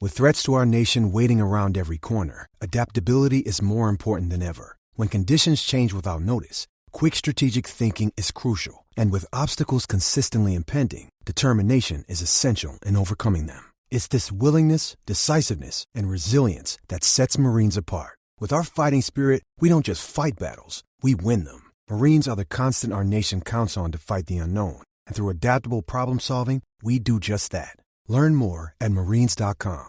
With threats to our nation waiting around every corner, adaptability is more important than ever. When conditions change without notice, quick strategic thinking is crucial. And with obstacles consistently impending, determination is essential in overcoming them. It's this willingness, decisiveness, and resilience that sets Marines apart. With our fighting spirit, we don't just fight battles, we win them. Marines are the constant our nation counts on to fight the unknown. And through adaptable problem solving, we do just that. Learn more at marines.com.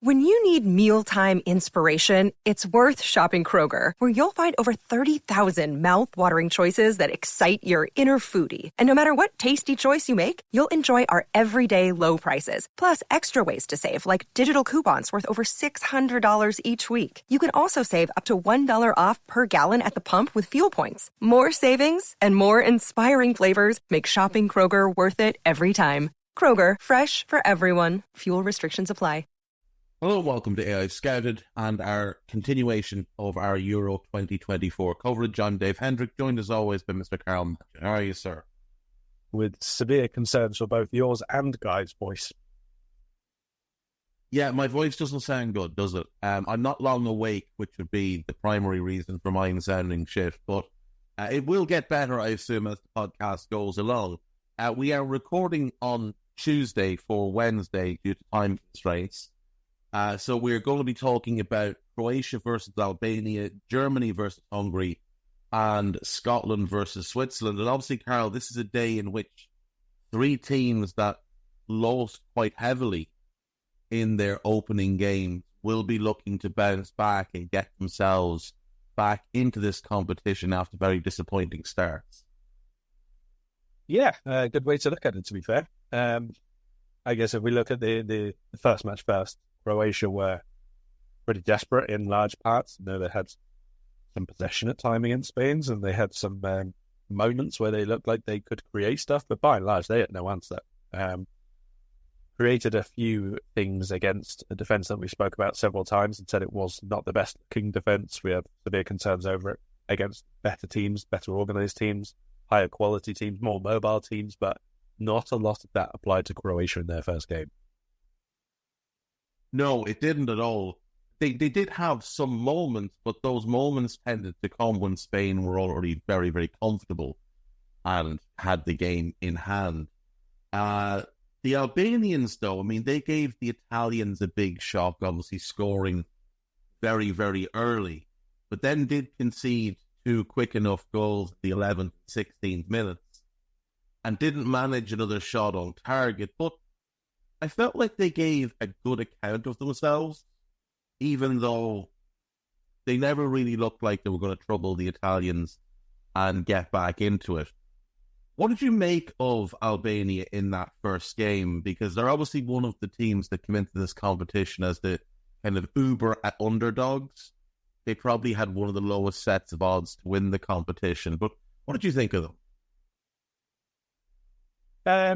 When you need mealtime inspiration, it's worth shopping Kroger, where you'll find over 30,000 mouth-watering choices that excite your inner foodie. And no matter what tasty choice you make, you'll enjoy our everyday low prices, plus extra ways to save, like digital coupons worth over $600 each week. You can also save up to $1 off per gallon at the pump with fuel points. More savings and more inspiring flavors make shopping Kroger worth it every time. Kroger, fresh for everyone. Fuel restrictions apply. Hello and welcome to AI Scouted and our continuation of our Euro 2024 coverage. I'm Dave Hendrick, joined as always by Mr. Karl Matchett. How are you, sir? With severe concerns for both yours and Guy's voice. Yeah, my voice doesn't sound good, does it? I'm not long awake, which would be the primary reason for mine sounding shit, but it will get better, I assume, as the podcast goes along. We are recording on Tuesday for Wednesday due to time constraints. So we're going to be talking about Croatia versus Albania, Germany versus Hungary, and Scotland versus Switzerland. And obviously, Karl, this is a day in which three teams that lost quite heavily in their opening game will be looking to bounce back and get themselves back into this competition after very disappointing starts. Yeah, good way to look at it, to be fair. I guess if we look at the first match first, Croatia were pretty desperate in large parts. You know, they had some possession at time against Spain, and they had some moments where they looked like they could create stuff, but by and large, they had no answer. Created a few things against a defence that we spoke about several times and said it was not the best looking defence. We had severe concerns over it against better teams, better organised teams, higher quality teams, more mobile teams, but not a lot of that applied to Croatia in their first game. No, it didn't at all. They did have some moments, but those moments tended to come when Spain were already very, very comfortable and had the game in hand. The Albanians, though, I mean, they gave the Italians a big shock, obviously scoring very, very early, but then did concede two quick enough goals at the 11th, 16th minutes and didn't manage another shot on target. But I felt like they gave a good account of themselves, even though they never really looked like they were going to trouble the Italians and get back into it. What did you make of Albania in that first game? Because they're obviously one of the teams that came into this competition as the kind of uber underdogs. They probably had one of the lowest sets of odds to win the competition. But what did you think of them?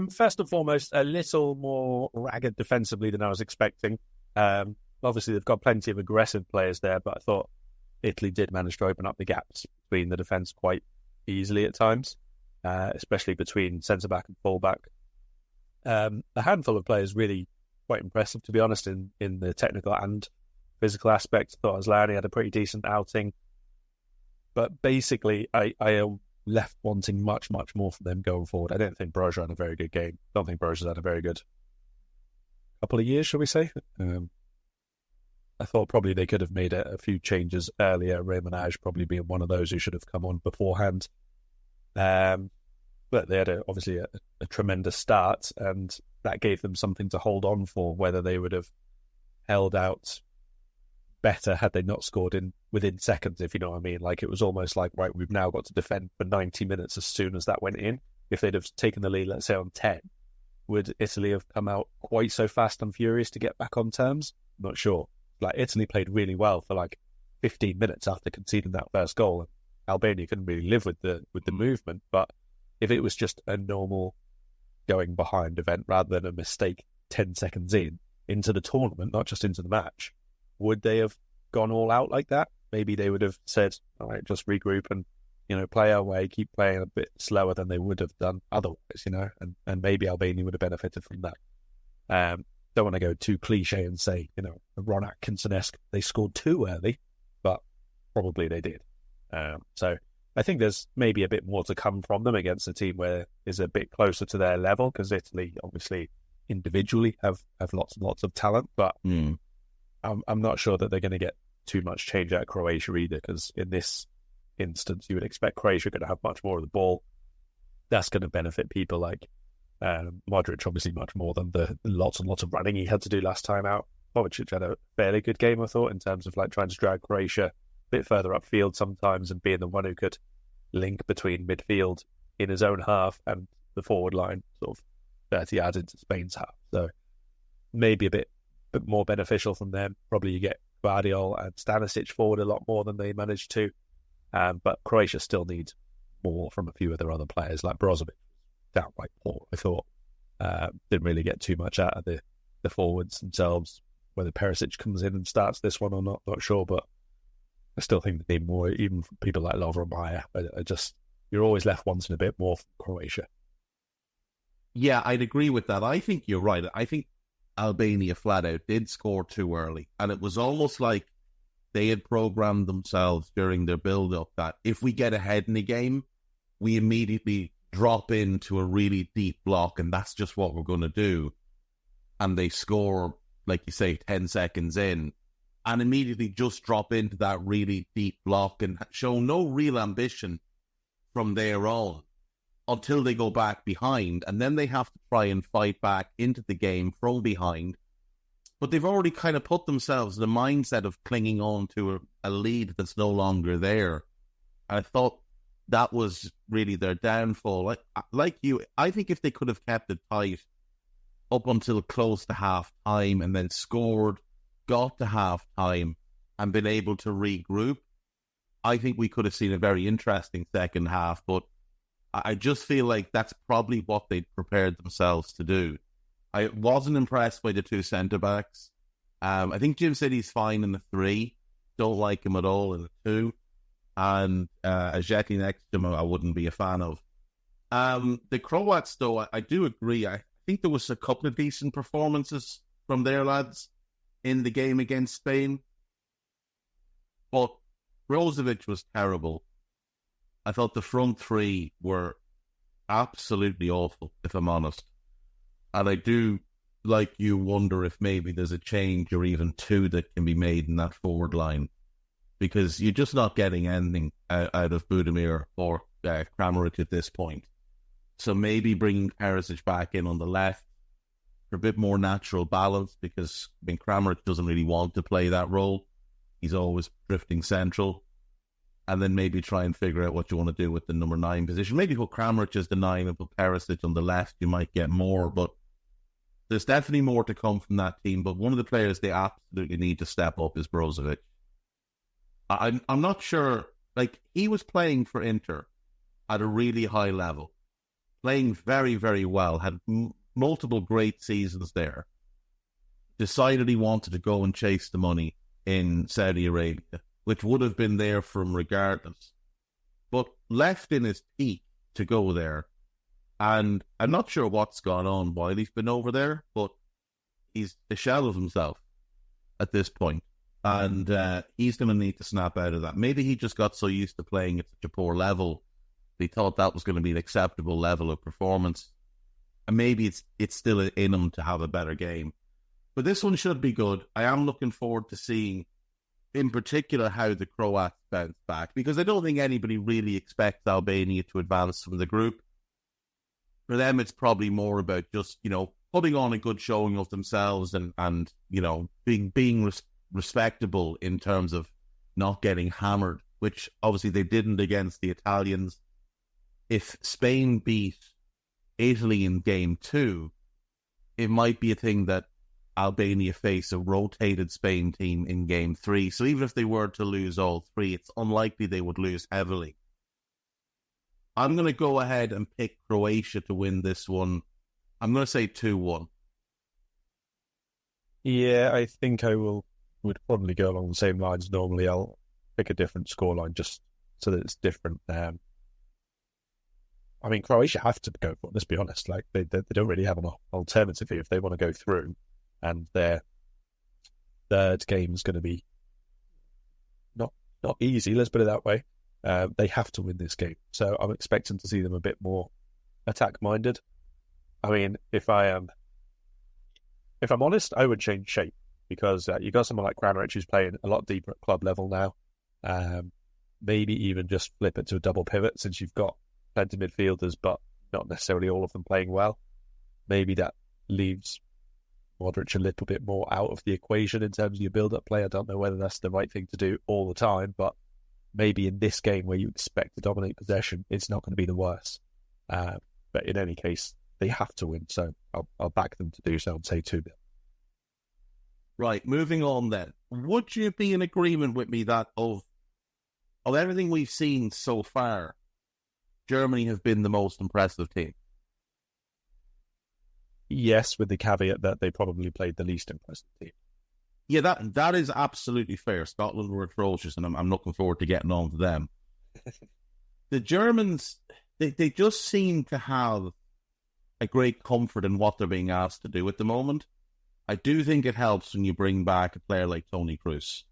First and foremost, a little more ragged defensively than I was expecting. Obviously, they've got plenty of aggressive players there, but I thought Italy did manage to open up the gaps between the defence quite easily at times, especially between centre-back and full-back. A handful of players really quite impressive, to be honest, in the technical and physical aspect. I thought Asllani had a pretty decent outing. But basically, I am left wanting much, much more from them going forward. I don't think Broja had a very good game. I don't think Broja's had a very good couple of years, shall we say. I thought probably they could have made a few changes earlier, Remonage probably being one of those who should have come on beforehand. But they had obviously a tremendous start, and that gave them something to hold on for, whether they would have held out better had they not scored within seconds, if you know what I mean. Like, it was almost like, right, we've now got to defend for 90 minutes as soon as that went in. If they'd have taken the lead, let's say, on 10, would Italy have come out quite so fast and furious to get back on terms? I'm not sure. Like, Italy played really well for like 15 minutes after conceding that first goal. And Albania couldn't really live with the movement. But if it was just a normal going behind event rather than a mistake 10 seconds into the tournament, not just into the match, would they have gone all out like that? Maybe they would have said, all right, just regroup and, play our way, keep playing a bit slower than they would have done otherwise, and maybe Albania would have benefited from that. don't want to go too cliche and say, Ron Atkinson-esque, they scored too early, but probably they did. So I think there's maybe a bit more to come from them against a team where is a bit closer to their level, because Italy obviously individually have lots and lots of talent, but I'm not sure that they're going to get too much change out of Croatia either, because in this instance you would expect Croatia going to have much more of the ball. That's going to benefit people like Modric, obviously much more than the lots and lots of running he had to do last time out. Modric had a fairly good game, I thought, in terms of like trying to drag Croatia a bit further upfield sometimes and being the one who could link between midfield in his own half and the forward line, sort of 30 yards into Spain's half. So maybe a bit more beneficial from them. Probably you get Guardiola and Stanisic forward a lot more than they managed to. But Croatia still needs more from a few of their other players, like Brozovic, downright poor, I thought. Didn't really get too much out of the forwards themselves. Whether Perisic comes in and starts this one or not sure, but I still think they need more, even from people like Lovren Mayer. You're always left wanting a bit more from Croatia. Yeah, I'd agree with that. I think you're right. I think Albania flat out did score too early, and it was almost like they had programmed themselves during their build-up that if we get ahead in the game, we immediately drop into a really deep block, and that's just what we're going to do. And they score, like you say, 10 seconds in, and immediately just drop into that really deep block and show no real ambition from there on until they go back behind, and then they have to try and fight back into the game from behind. But they've already kind of put themselves in the mindset of clinging on to a lead that's no longer there. I thought that was really their downfall. Like you, I think if they could have kept it tight up until close to half-time and then scored, got to half-time and been able to regroup, I think we could have seen a very interesting second half. But I just feel like that's probably what they'd prepared themselves to do. I wasn't impressed by the two centre-backs. I think Jim City's fine in the 3. Don't like him at all in the 2. And Ajeti next to him, I wouldn't be a fan of. The Croats, though, I do agree. I think there was a couple of decent performances from their lads in the game against Spain. But Brozovic was terrible. I thought the front 3 were absolutely awful, if I'm honest. And I do, like you, wonder if maybe there's a change or even 2 that can be made in that forward line, because you're just not getting anything out of Budimir or Kramaric at this point. So maybe bringing Perisic back in on the left for a bit more natural balance, because Kramaric doesn't really want to play that role. He's always drifting central. And then maybe try and figure out what you want to do with the number 9 position. Maybe put Kramaric as the 9 and put Perisic on the left. You might get more, but there's definitely more to come from that team. But one of the players they absolutely need to step up is Brozovic. I'm not sure. Like, he was playing for Inter at a really high level, playing very, very well, had multiple great seasons there. Decided he wanted to go and chase the money in Saudi Arabia, which would have been there for him regardless, but left in his peak to go there. And I'm not sure what's gone on while he's been over there, but he's a shell of himself at this point. And he's going to need to snap out of that. Maybe he just got so used to playing at such a poor level, he thought that was going to be an acceptable level of performance. And maybe it's still in him to have a better game. But this one should be good. I am looking forward to seeing, in particular, how the Croats bounce back, because I don't think anybody really expects Albania to advance from the group. For them, it's probably more about just, putting on a good showing of themselves and being respectable in terms of not getting hammered, which obviously they didn't against the Italians. If Spain beat Italy in game 2, it might be a thing that Albania face a rotated Spain team in game 3. So even if they were to lose all 3, it's unlikely they would lose heavily. I'm going to go ahead and pick Croatia to win this one. I'm going to say 2-1. Yeah, I think would probably go along the same lines. Normally I'll pick a different scoreline just so that it's different. Croatia have to go for it, let's be honest. Like they don't really have an alternative here if they want to go through. and their third game is going to be not easy, let's put it that way. They have to win this game. So I'm expecting to see them a bit more attack-minded. I mean, if I'm honest, I would change shape, because you've got someone like Kranjčić who's playing a lot deeper at club level now. Maybe even just flip it to a double pivot, since you've got plenty of midfielders, but not necessarily all of them playing well. Maybe that leaves Modric a little bit more out of the equation in terms of your build-up play. I don't know whether that's the right thing to do all the time, but maybe in this game where you expect to dominate possession, it's not going to be the worst. But in any case, they have to win, so I'll back them to do so and say 2-0. Right, moving on then. Would you be in agreement with me that of everything we've seen so far, Germany have been the most impressive team? Yes, with the caveat that they probably played the least impressive team. Yeah, that is absolutely fair. Scotland were atrocious, and I'm looking forward to getting on to them. The Germans, they just seem to have a great comfort in what they're being asked to do at the moment. I do think it helps when you bring back a player like Toni Kroos,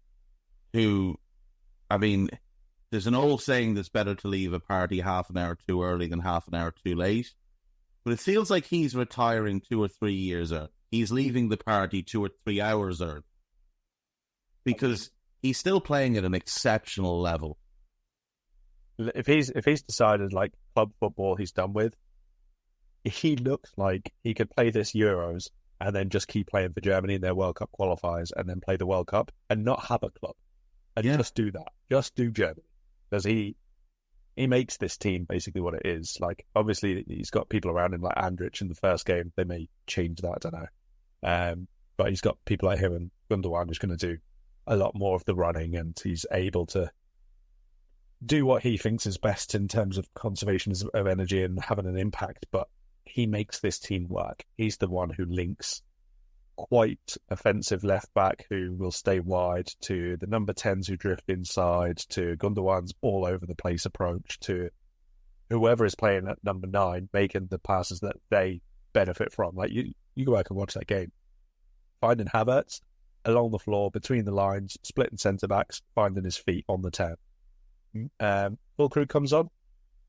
who, I mean, there's an old saying that's better to leave a party half an hour too early than half an hour too late. But it feels like he's retiring 2 or 3 years early. He's leaving the party 2 or 3 hours early, because he's still playing at an exceptional level. If he's decided, like, club football he's done with, he looks like he could play this Euros and then just keep playing for Germany in their World Cup qualifiers and then play the World Cup and not have a club. And just do that. Just do Germany. Because he makes this team basically what it is. Like, obviously, he's got people around him like Hendrick in the first game. They may change that, I don't know. But he's got people like him and Gundogan who's going to do a lot more of the running, and he's able to do what he thinks is best in terms of conservation of energy and having an impact. But he makes this team work. He's the one who links quite offensive left back who will stay wide, to the number 10s who drift inside, to Gundogan's all over the place approach, to whoever is playing at number 9 making the passes that they benefit from. Like, you go back and watch that game, finding Havertz along the floor between the lines, splitting centre backs, finding his feet on the 10. Füllkrug comes on,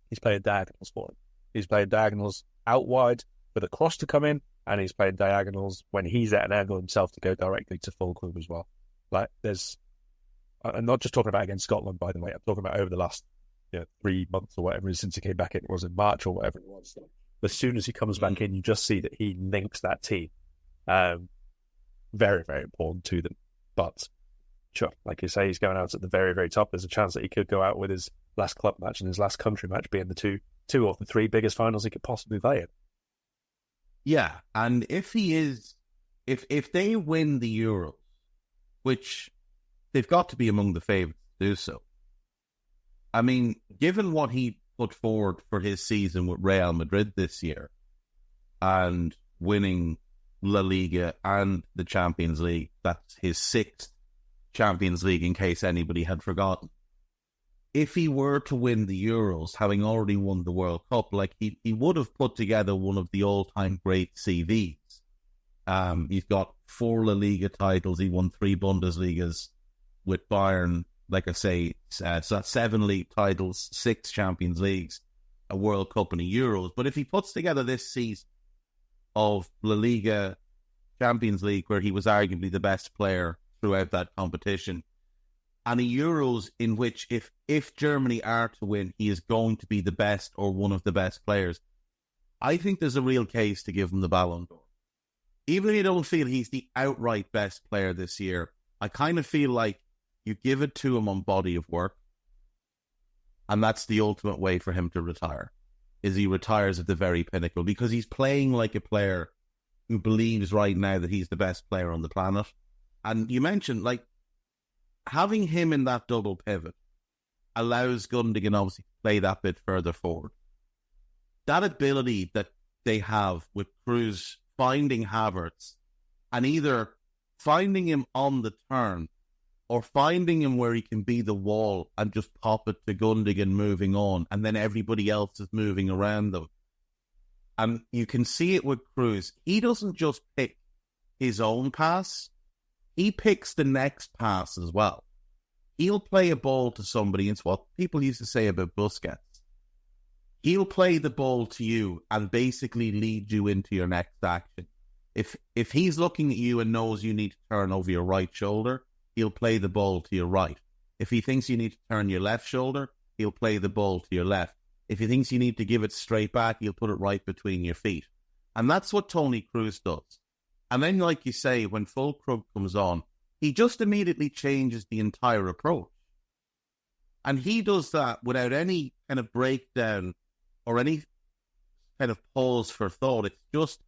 he's playing diagonals for him. He's playing diagonals out wide for the cross to come in, and he's playing diagonals when he's at an angle himself to go directly to Füllkrug as well. Like, I'm not just talking about against Scotland, by the way. I'm talking about over the last 3 months or whatever since he came back. It was in March or whatever it was. As soon as he comes back in, you just see that he links that team. Very, very important to them. But sure, like you say, he's going out at the very, very top. There's a chance that he could go out with his last club match and his last country match being the two or the 3 biggest finals he could possibly play in. Yeah, and if they win the Euros, which they've got to be among the favourites to do so. I mean, given what he put forward for his season with Real Madrid this year, and winning La Liga and the Champions League, that's his 6th Champions League in case anybody had forgotten. If he were to win the Euros, having already won the World Cup, like he would have put together one of the all-time great CVs. He's got 4 La Liga titles. He won 3 Bundesligas with Bayern. Like I say, so that's 7 league titles, 6 Champions Leagues, a World Cup and a Euros. But if he puts together this season of La Liga, Champions League, where he was arguably the best player throughout that competition, and a Euros in which if Germany are to win, he is going to be the best or one of the best players, I think there's a real case to give him the Ballon d'Or. Even if you don't feel he's the outright best player this year, I kind of feel like you give it to him on body of work, and that's the ultimate way for him to retire, is he retires at the very pinnacle, because he's playing like a player who believes right now that he's the best player on the planet. And you mentioned, like, having him in that double pivot allows Gundogan obviously to play that bit further forward. That ability that they have with Kroos finding Havertz and either finding him on the turn or finding him where he can be the wall and just pop it to Gundogan moving on, and then everybody else is moving around them. And you can see it with Kroos. He doesn't just pick his own pass, he picks the next pass as well. He'll play a ball to somebody. It's what people used to say about Busquets. He'll play the ball to you and basically lead you into your next action. If he's looking at you and knows you need to turn over your right shoulder, he'll play the ball to your right. If he thinks you need to turn your left shoulder, he'll play the ball to your left. If he thinks you need to give it straight back, he'll put it right between your feet. And that's what Toni Kroos does. And then, like you say, when Fulkrug comes on, he just immediately changes the entire approach. And he does that without any kind of breakdown or any kind of pause for thought. It's just,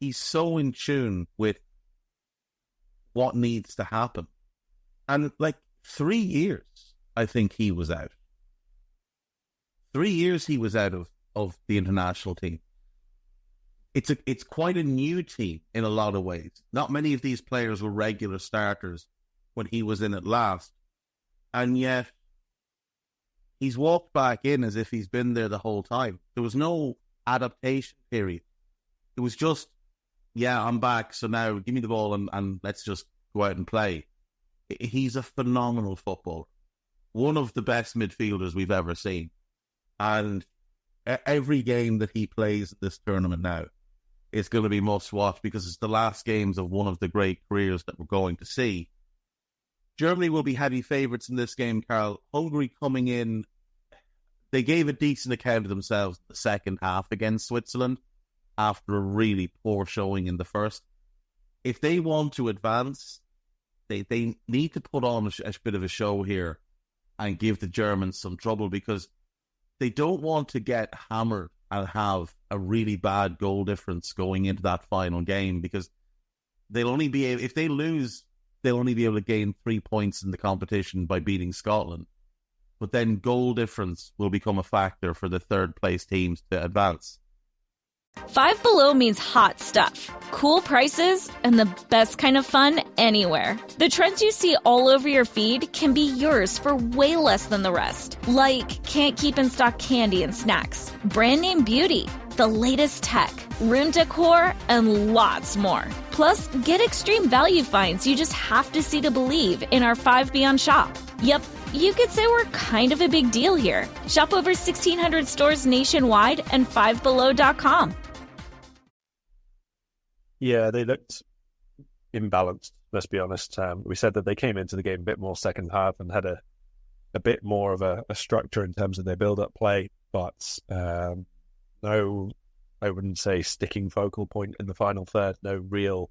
he's so in tune with what needs to happen. And like 3 years, I think he was out. 3 years he was out of the international team. It's quite a new team in a lot of ways. Not many of these players were regular starters when he was in it last. And yet, he's walked back in as if he's been there the whole time. There was no adaptation period. It was just, yeah, I'm back, so now give me the ball and let's just go out and play. He's a phenomenal footballer. One of the best midfielders we've ever seen. And every game that he plays this tournament now is going to be must-watch because it's the last games of one of the great careers that we're going to see. Germany will be heavy favourites in this game, Karl. Hungary coming in, they gave a decent account of themselves in the second half against Switzerland after a really poor showing in the first. If they want to advance, they need to put on a bit of a show here and give the Germans some trouble because they don't want to get hammered and have a really bad goal difference going into that final game because they'll only be able, if they lose, they'll only be able to gain 3 points in the competition by beating Scotland. But then goal difference will become a factor for the third place teams to advance. Five Below means hot stuff, cool prices, and the best kind of fun anywhere. The trends you see all over your feed can be yours for way less than the rest. Like, can't keep in stock candy and snacks, brand name beauty, the latest tech, room decor, and lots more. Plus, get extreme value finds you just have to see to believe in our 5 Beyond shop. Yep, you could say we're kind of a big deal here. Shop over 1,600 stores nationwide and fivebelow.com. Yeah, they looked imbalanced, let's be honest. We said that they came into the game a bit more second half and had a bit more of a structure in terms of their build-up play, but no, I wouldn't say sticking focal point in the final third, no real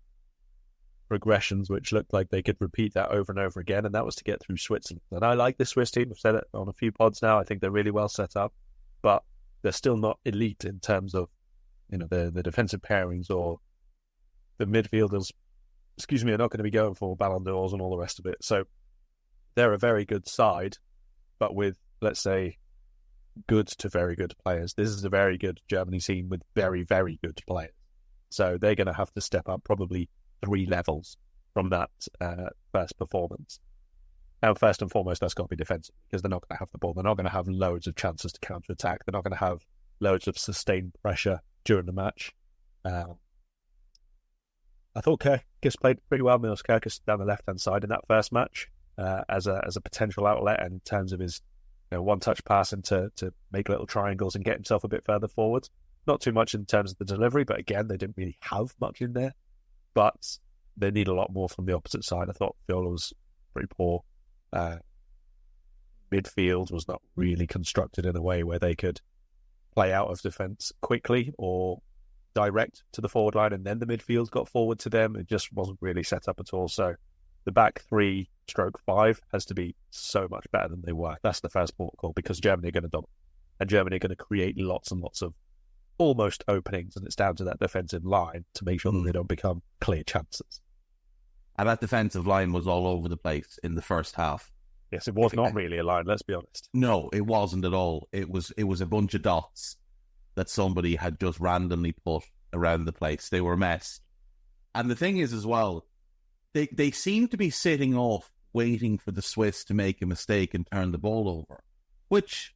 progressions which looked like they could repeat that over and over again, and that was to get through Switzerland. And I like the Swiss team. I've said it on a few pods now. I think they're really well set up, but they're still not elite in terms of, you know, the defensive pairings or the midfielders, are not going to be going for Ballon d'Ors and all the rest of it. So they're a very good side, but with, let's say, good to very good players. This is a very good Germany team with very, very good players. So they're going to have to step up probably 3 levels from that first performance. Now, first and foremost, that's got to be defensive because they're not going to have the ball. They're not going to have loads of chances to counter-attack. They're not going to have loads of sustained pressure during the match. I thought Kirkis played pretty well. Milos Kirkis down the left-hand side in that first match as a potential outlet, and in terms of his one-touch passing to make little triangles and get himself a bit further forward. Not too much in terms of the delivery, but again, they didn't really have much in there. But they need a lot more from the opposite side. I thought Viola was pretty poor. Midfield was not really constructed in a way where they could play out of defence quickly or direct to the forward line and then the midfield got forward to them. It just wasn't really set up at all. So the back 3/5 has to be so much better than they were. That's the first port call because Germany are going to dominate. And Germany are going to create lots and lots of almost openings, and it's down to that defensive line to make sure that they don't become clear chances. And that defensive line was all over the place in the first half. Yes, it was not really a line, let's be honest. No, it wasn't at all. It was a bunch of dots that somebody had just randomly put around the place. They were a mess. And the thing is as well, they seem to be sitting off waiting for the Swiss to make a mistake and turn the ball over. Which,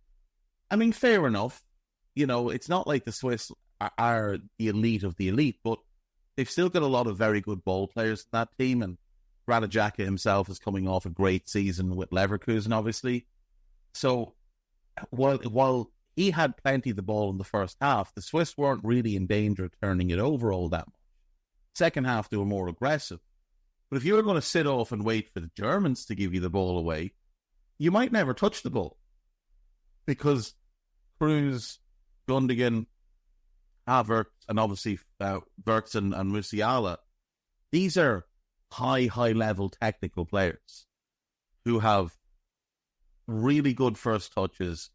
I mean, fair enough. You know, it's not like the Swiss are the elite of the elite, but they've still got a lot of very good ball players in that team, and Granit Xhaka himself is coming off a great season with Leverkusen, obviously. So while he had plenty of the ball in the first half, the Swiss weren't really in danger of turning it over all that much. Second half, they were more aggressive. But if you were going to sit off and wait for the Germans to give you the ball away, you might never touch the ball. Because Kroos, Gundogan, Havertz, and obviously Wirtz and Musiala, these are high-level technical players who have really good first touches,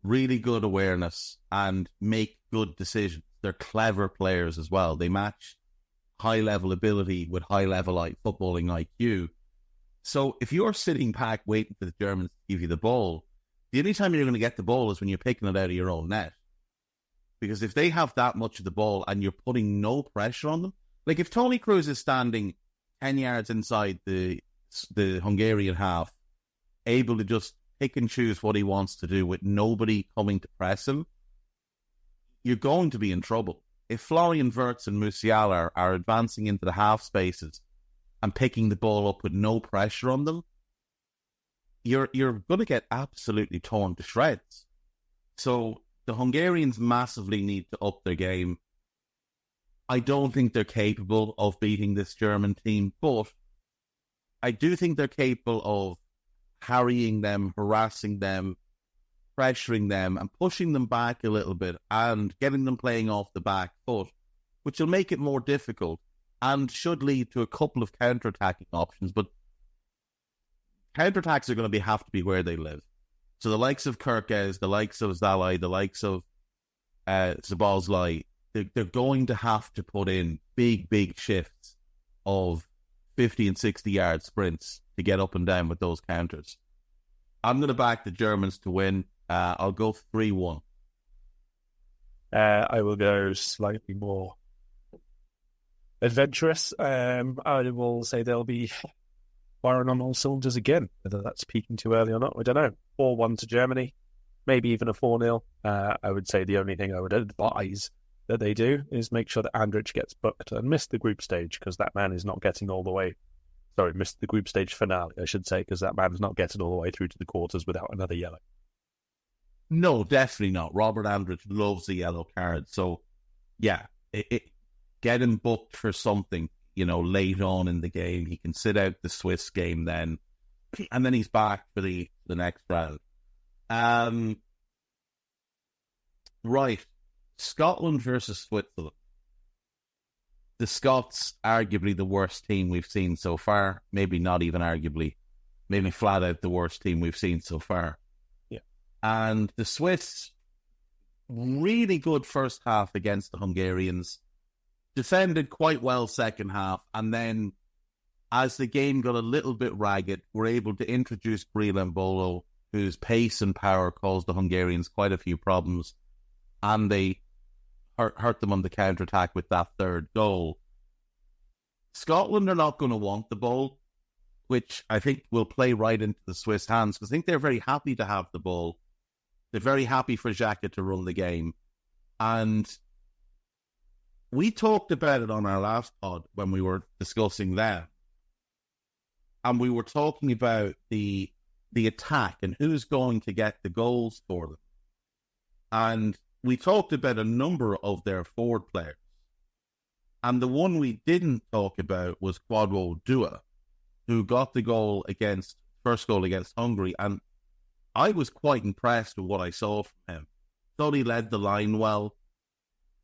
really good awareness, and make good decisions. They're clever players as well. They match high-level ability with high-level footballing IQ. So if you're sitting back waiting for the Germans to give you the ball, the only time you're going to get the ball is when you're picking it out of your own net. Because if they have that much of the ball and you're putting no pressure on them, like if Toni Kroos is standing 10 yards inside the Hungarian half, able to just pick and choose what he wants to do with nobody coming to press him, you're going to be in trouble. If Florian Wirtz and Musiala are advancing into the half spaces and picking the ball up with no pressure on them, you're going to get absolutely torn to shreds. So the Hungarians massively need to up their game. I don't think they're capable of beating this German team, but I do think they're capable of harrying them, harassing them, pressuring them, and pushing them back a little bit and getting them playing off the back foot, which will make it more difficult and should lead to a couple of counter-attacking options. But counter-attacks are going to have to be where they live. So the likes of Kerkez, the likes of Zalai, the likes of Szoboszlai, they're going to have to put in big shifts of 50 and 60-yard sprints to get up and down with those counters. I'm going to back the Germans to win. I'll go 3-1. I will go slightly more adventurous. I will say they'll be firing on all cylinders again. Whether that's peaking too early or not, I don't know. 4-1 to Germany, maybe even a 4-0. I would say the only thing I would advise that they do is make sure that Hendrick gets booked and miss the group stage, because that man is not getting all the way. Sorry, missed the group stage finale, I should say, because that man is not getting all the way through to the quarters without another yellow. No, definitely not. Robert Hendrick loves the yellow card. So, yeah, get him booked for something, late on in the game. He can sit out the Swiss game then, and then he's back for the next round. Right. Scotland versus Switzerland. The Scots, arguably the worst team we've seen so far. Maybe not even arguably. Maybe flat out the worst team we've seen so far. Yeah. And the Swiss, really good first half against the Hungarians. Defended quite well second half. And then as the game got a little bit ragged, were able to introduce Breel Embolo, whose pace and power caused the Hungarians quite a few problems. And they hurt them on the counter-attack with that third goal. Scotland are not going to want the ball, which I think will play right into the Swiss hands, because I think they're very happy to have the ball. They're very happy for Xhaka to run the game. And we talked about it on our last pod when we were discussing that. And we were talking about the attack and who's going to get the goals for them. And we talked about a number of their forward players. And the one we didn't talk about was Kwadwo Dua, who got the first goal against Hungary. And I was quite impressed with what I saw from him. Thought he led the line well.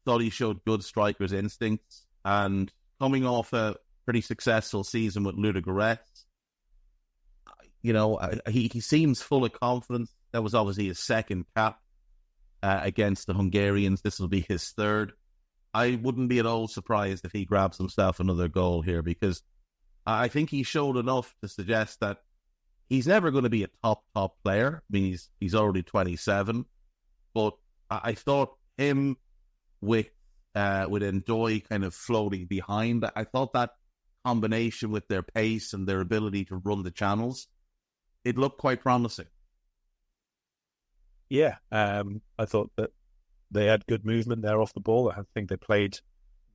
Thought he showed good striker's instincts. And coming off a pretty successful season with Ludogorets, he seems full of confidence. That was obviously his second cap against the Hungarians. This will be his third. I wouldn't be at all surprised if he grabs himself another goal here, because I think he showed enough to suggest that he's never going to be a top player. I mean, he's already 27, but I thought him with Ndoye kind of floating behind, I thought that combination with their pace and their ability to run the channels, it looked quite promising. Yeah, I thought that they had good movement there off the ball. I think they played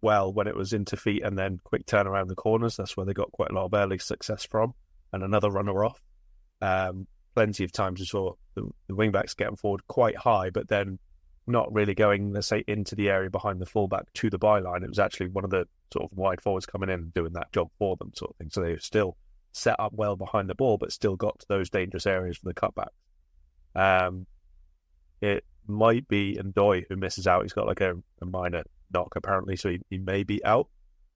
well when it was into feet and then quick turn around the corners. That's where they got quite a lot of early success from, and another runner off. Plenty of times we saw the wing-backs getting forward quite high, but then not really going, let's say, into the area behind the fullback to the byline. It was actually one of the sort of wide forwards coming in and doing that job for them, sort of thing. So they were still set up well behind the ball, but still got to those dangerous areas for the cutbacks. It might be Ndoye who misses out. He's got like a minor knock apparently, so he may be out.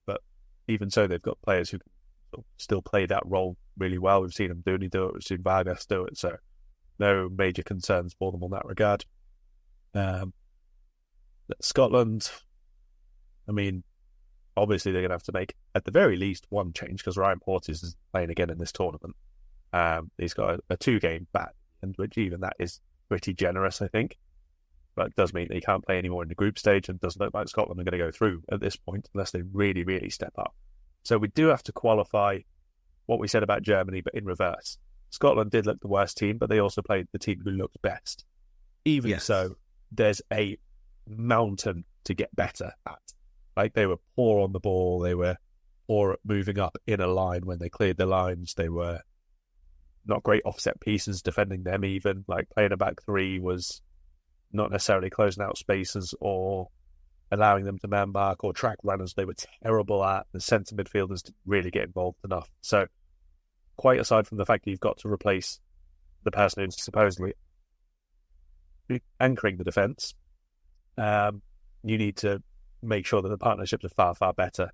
But even so, they've got players who can still play that role really well. We've seen Dooney do it, we've seen Vargas do it, so no major concerns for them on that regard. Scotland, I mean, obviously they're going to have to make at the very least one change because Ryan Porteous is playing again in this tournament. He's got a 2-game ban, and which even that is pretty generous, I think. But it does mean that he can't play anymore in the group stage, and doesn't look like Scotland are going to go through at this point unless they really, really step up. So we do have to qualify what we said about Germany, but in reverse. Scotland did look the worst team, but they also played the team who looked best. Even so, there's a mountain to get better at. Like, they were poor on the ball, they were poor at moving up in a line when they cleared the lines, they were not great offset pieces, defending them even. Like, playing a back three was not necessarily closing out spaces or allowing them to man mark or track runners. They were terrible at. The centre midfielders didn't really get involved enough. So, quite aside from the fact that you've got to replace the person who's supposedly anchoring the defence, you need to make sure that the partnerships are far, far better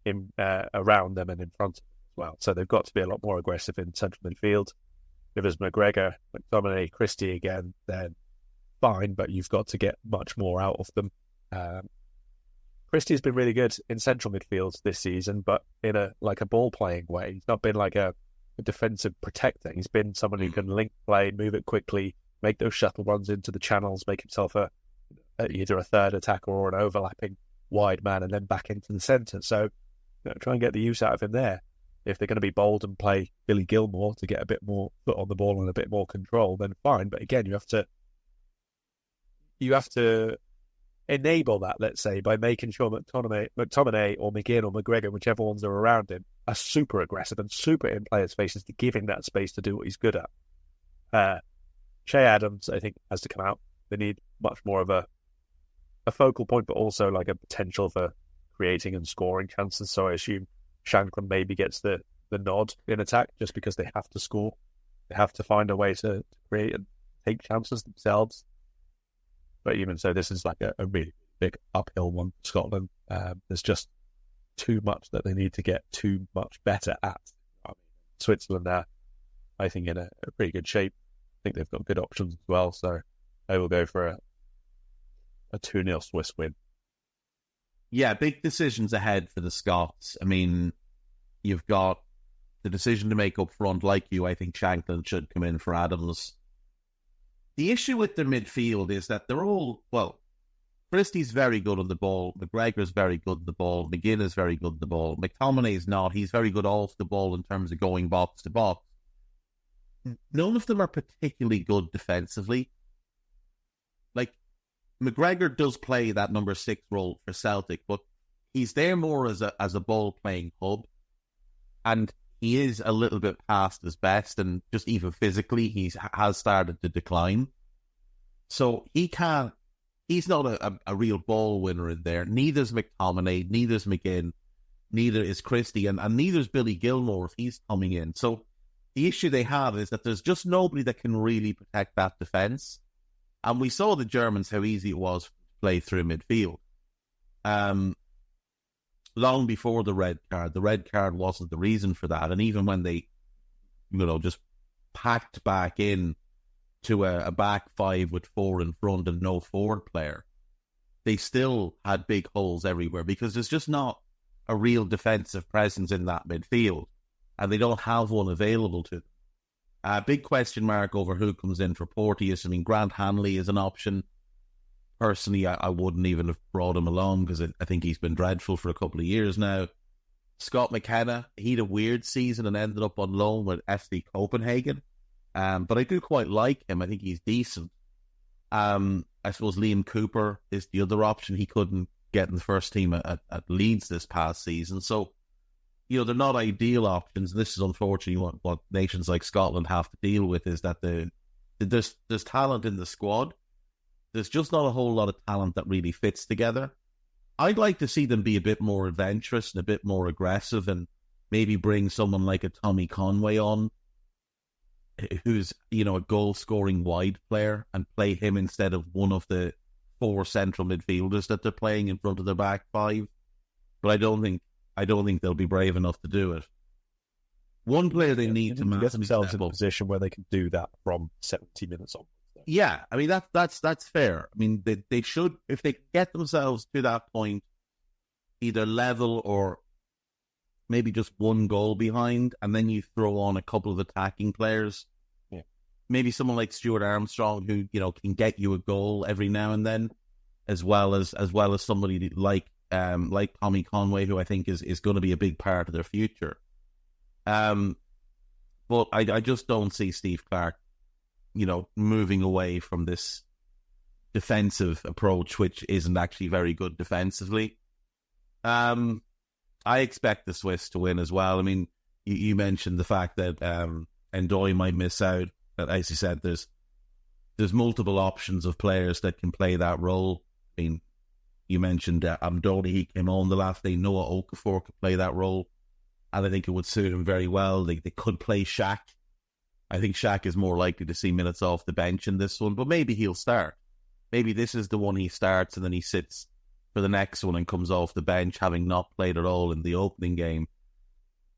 in around them and in front of them as well. So they've got to be a lot more aggressive in central midfield. If there's McGregor, McTominay, Christie again, then fine, but you've got to get much more out of them. Christie's been really good in central midfield this season, but in a ball-playing way. He's not been like a defensive protector. He's been someone who can link play, move it quickly, make those shuttle runs into the channels, make himself either a third attacker or an overlapping wide man, and then back into the centre. So try and get the use out of him there. If they're going to be bold and play Billy Gilmore to get a bit more foot on the ball and a bit more control, then fine. But again, you have to enable that, let's say, by making sure McTominay or McGinn or McGregor, whichever ones are around him, are super aggressive and super in players' faces to give him that space to do what he's good at. Shea Adams, I think, has to come out. They need much more of a focal point, but also like a potential for creating and scoring chances. So I assume Shankland maybe gets the nod in attack just because they have to score. They have to find a way to create and take chances themselves. But even so, this is like a really big uphill one for Scotland. There's just too much that they need to get too much better at. I mean, Switzerland are, I think, in a pretty good shape. I think they've got good options as well. So I will go for a 2-0 Swiss win. Yeah, big decisions ahead for the Scots. I mean, you've got the decision to make up front. Like you, I think Shankland should come in for Adams. The issue with their midfield is that they're all, well, Christie's very good on the ball. McGregor's very good on the ball. McGinn is very good on the ball. McTominay's not. He's very good off the ball in terms of going box to box. None of them are particularly good defensively. Like, McGregor does play that number 6 role for Celtic, but he's there more as a ball-playing hub. And he is a little bit past his best, and just even physically, he has started to decline. So he's not a real ball winner in there. Neither's McTominay, neither's McGinn, neither is Christie, and neither's Billy Gilmore if he's coming in. So the issue they have is that there's just nobody that can really protect that defence. And we saw the Germans, how easy it was to play through midfield. Long before the red card wasn't the reason for that. And even when they, just packed back in to a back 5 with 4 in front and no forward player, they still had big holes everywhere because there's just not a real defensive presence in that midfield. And they don't have one available to them. Big question mark over who comes in for Porteous. I mean, Grant Hanley is an option. Personally, I wouldn't even have brought him along because I think he's been dreadful for a couple of years now. Scott McKenna, he had a weird season and ended up on loan with FC Copenhagen. But I do quite like him. I think he's decent. I suppose Liam Cooper is the other option. He couldn't getting the first team at Leeds this past season. So, they're not ideal options. This is unfortunately what nations like Scotland have to deal with, is that there's talent in the squad. There's just not a whole lot of talent that really fits together. I'd like to see them be a bit more adventurous and a bit more aggressive, and maybe bring someone like a Tommy Conway on, who's, a goal-scoring wide player, and play him instead of one of the 4 central midfielders that they're playing in front of their back 5. But I don't think they'll be brave enough to do it. One player they need to get themselves in a position where they can do that from 70 minutes on. Yeah, I mean, that's fair. I mean, they should, if they get themselves to that point, either level or maybe just 1 goal behind, and then you throw on a couple of attacking players. Yeah. Maybe someone like Stuart Armstrong, who, can get you a goal every now and then, as well as somebody like Tommy Conway, who I think is going to be a big part of their future. But I just don't see Steve Clarke, moving away from this defensive approach, which isn't actually very good defensively. I expect the Swiss to win as well. I mean, you mentioned the fact that Ndoye might miss out. But as you said, there's multiple options of players that can play that role. I mean, you mentioned Amdoni, he came on the last day. Noah Okafor could play that role, and I think it would suit him very well. They could play Shaq. I think Shaq is more likely to see minutes off the bench in this one, but maybe he'll start. Maybe this is the one he starts and then he sits for the next one and comes off the bench, having not played at all in the opening game.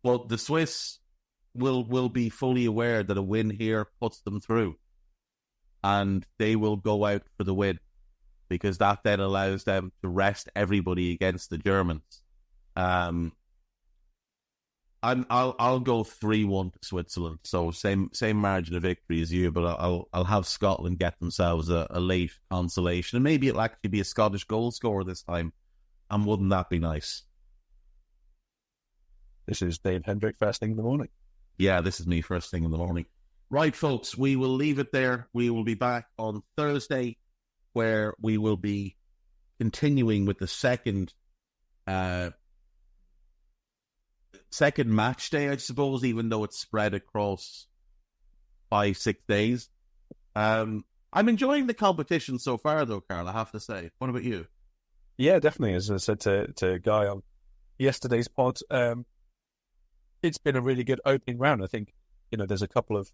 Well, the Swiss will be fully aware that a win here puts them through, and they will go out for the win, because that then allows them to rest everybody against the Germans. I'll go 3-1 to Switzerland, so same margin of victory as you, but I'll have Scotland get themselves a late consolation, and maybe it'll actually be a Scottish goal scorer this time, and wouldn't that be nice? This is Dave Hendrick, first thing in the morning. Yeah, this is me first thing in the morning. Right, folks, we will leave it there. We will be back on Thursday, where we will be continuing with the second match day, I suppose, even though it's spread across 5-6 days. I'm enjoying the competition so far, though, Karl, I have to say. What about you? Yeah, definitely. As I said to Guy on yesterday's pod, it's been a really good opening round. I think, there's a couple of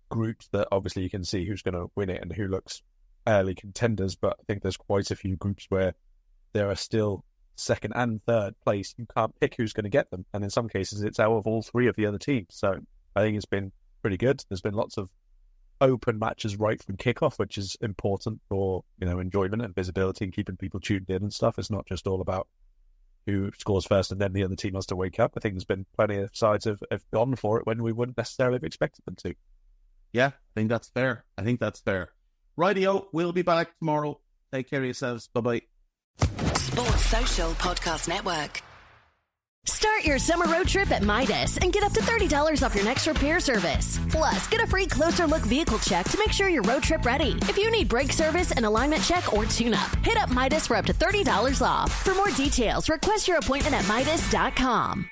groups that obviously you can see who's going to win it and who looks early contenders, but I think there's quite a few groups where there are still second and third place. You can't pick who's going to get them, and in some cases it's out of all 3 of the other teams. So I think it's been pretty good. There's been lots of open matches right from kickoff, which is important for enjoyment and visibility and keeping people tuned in and stuff. It's not just all about who scores first and then the other team has to wake up. I think there's been plenty of sides have gone for it when we wouldn't necessarily have expected them to. Yeah, I think that's fair. Rightio, we'll be back tomorrow. Take care of yourselves. Bye-bye. Sports Social Podcast Network. Start your summer road trip at Midas and get up to $30 off your next repair service. Plus, get a free closer look vehicle check to make sure you're road trip ready. If you need brake service, an alignment check, or tune-up, hit up Midas for up to $30 off. For more details, request your appointment at Midas.com.